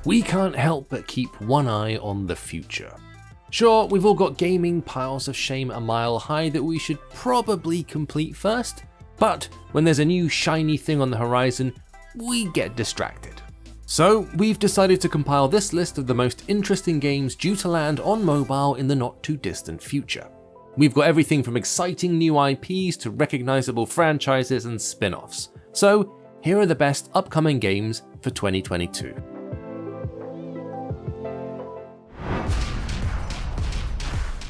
we can't help but keep one eye on the future. Sure, we've all got gaming piles of shame a mile high that we should probably complete first, but when there's a new shiny thing on the horizon, we get distracted. So we've decided to compile this list of the most interesting games due to land on mobile in the not too distant future. We've got everything from exciting new IPs to recognizable franchises and spin-offs. So here are the best upcoming games for 2022.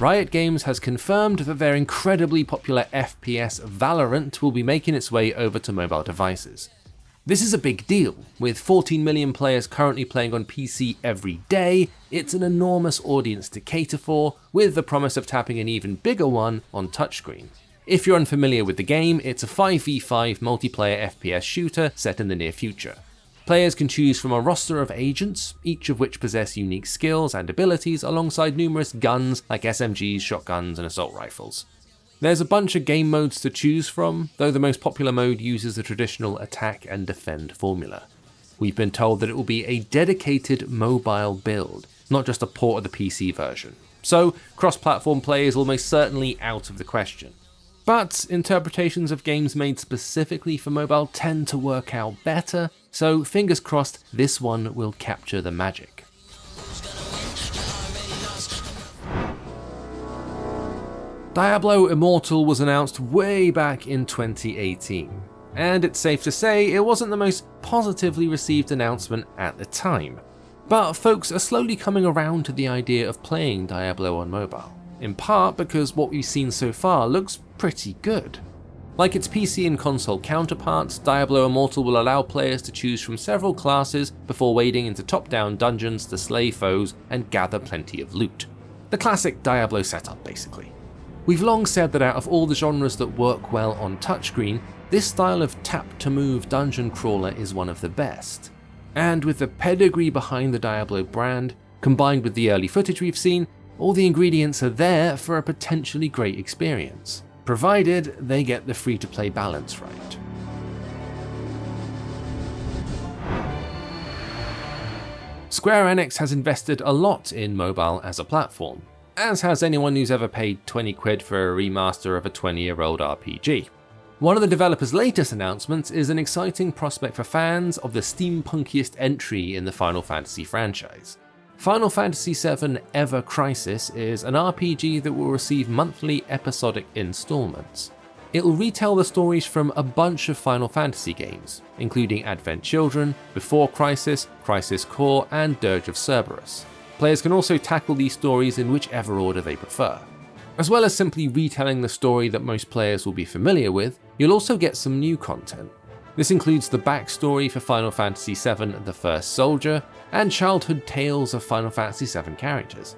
Riot Games has confirmed that their incredibly popular FPS Valorant will be making its way over to mobile devices. This is a big deal. With 14 million players currently playing on PC every day, it's an enormous audience to cater for, with the promise of tapping an even bigger one on touchscreen. If you're unfamiliar with the game, it's a 5v5 multiplayer FPS shooter set in the near future. Players can choose from a roster of agents, each of which possess unique skills and abilities alongside numerous guns like SMGs, shotguns, and assault rifles. There's a bunch of game modes to choose from, though the most popular mode uses the traditional attack and defend formula. We've been told that it will be a dedicated mobile build, not just a port of the PC version. So cross-platform play is almost certainly out of the question. But interpretations of games made specifically for mobile tend to work out better, so fingers crossed this one will capture the magic. Diablo Immortal was announced way back in 2018, and it's safe to say it wasn't the most positively received announcement at the time. But folks are slowly coming around to the idea of playing Diablo on mobile, in part because what we've seen so far looks pretty good. Like its PC and console counterparts, Diablo Immortal will allow players to choose from several classes before wading into top-down dungeons to slay foes and gather plenty of loot. The classic Diablo setup, basically. We've long said that out of all the genres that work well on touchscreen, this style of tap-to-move dungeon crawler is one of the best. And with the pedigree behind the Diablo brand, combined with the early footage we've seen, all the ingredients are there for a potentially great experience, provided they get the free-to-play balance right. Square Enix has invested a lot in mobile as a platform, as has anyone who's ever paid 20 quid for a remaster of a 20-year-old RPG. One of the developer's latest announcements is an exciting prospect for fans of the steampunkiest entry in the Final Fantasy franchise. Final Fantasy VII Ever Crisis is an RPG that will receive monthly episodic installments. It'll retell the stories from a bunch of Final Fantasy games, including Advent Children, Before Crisis, Crisis Core, and Dirge of Cerberus. Players can also tackle these stories in whichever order they prefer. As well as simply retelling the story that most players will be familiar with, you'll also get some new content. This includes the backstory for Final Fantasy VII The First Soldier, and childhood tales of Final Fantasy VII characters.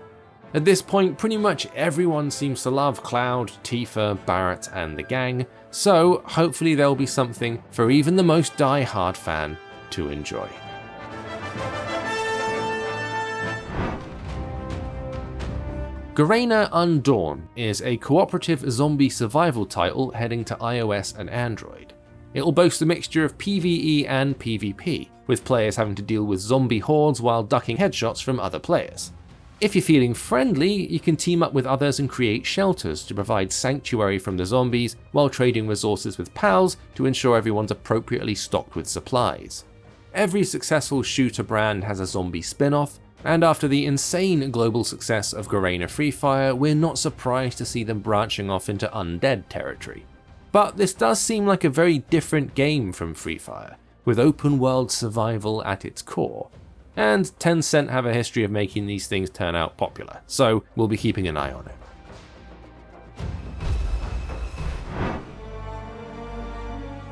At this point, pretty much everyone seems to love Cloud, Tifa, Barrett, and the gang, so hopefully there'll be something for even the most die-hard fan to enjoy. Garena Undawn is a cooperative zombie survival title heading to iOS and Android. It'll boast a mixture of PvE and PvP, with players having to deal with zombie hordes while ducking headshots from other players. If you're feeling friendly, you can team up with others and create shelters to provide sanctuary from the zombies while trading resources with pals to ensure everyone's appropriately stocked with supplies. Every successful shooter brand has a zombie spin-off, and after the insane global success of Garena Free Fire, we're not surprised to see them branching off into undead territory. But this does seem like a very different game from Free Fire, with open world survival at its core. And Tencent have a history of making these things turn out popular, so we'll be keeping an eye on it.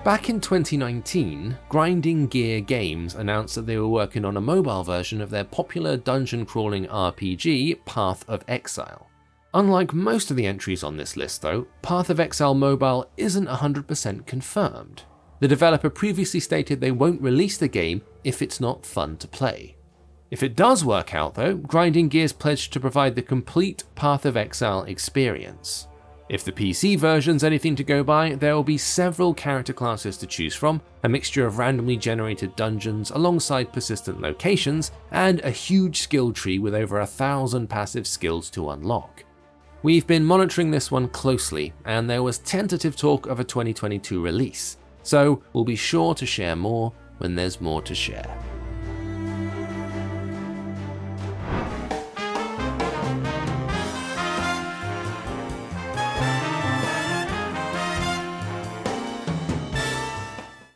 Back in 2019, Grinding Gear Games announced that they were working on a mobile version of their popular dungeon crawling RPG, Path of Exile. Unlike most of the entries on this list though, Path of Exile Mobile isn't 100% confirmed. The developer previously stated they won't release the game if it's not fun to play. If it does work out though, Grinding Gear's pledged to provide the complete Path of Exile experience. If the PC version's anything to go by, there will be several character classes to choose from, a mixture of randomly generated dungeons alongside persistent locations, and a huge skill tree with over 1,000 passive skills to unlock. We've been monitoring this one closely, and there was tentative talk of a 2022 release, so we'll be sure to share more when there's more to share.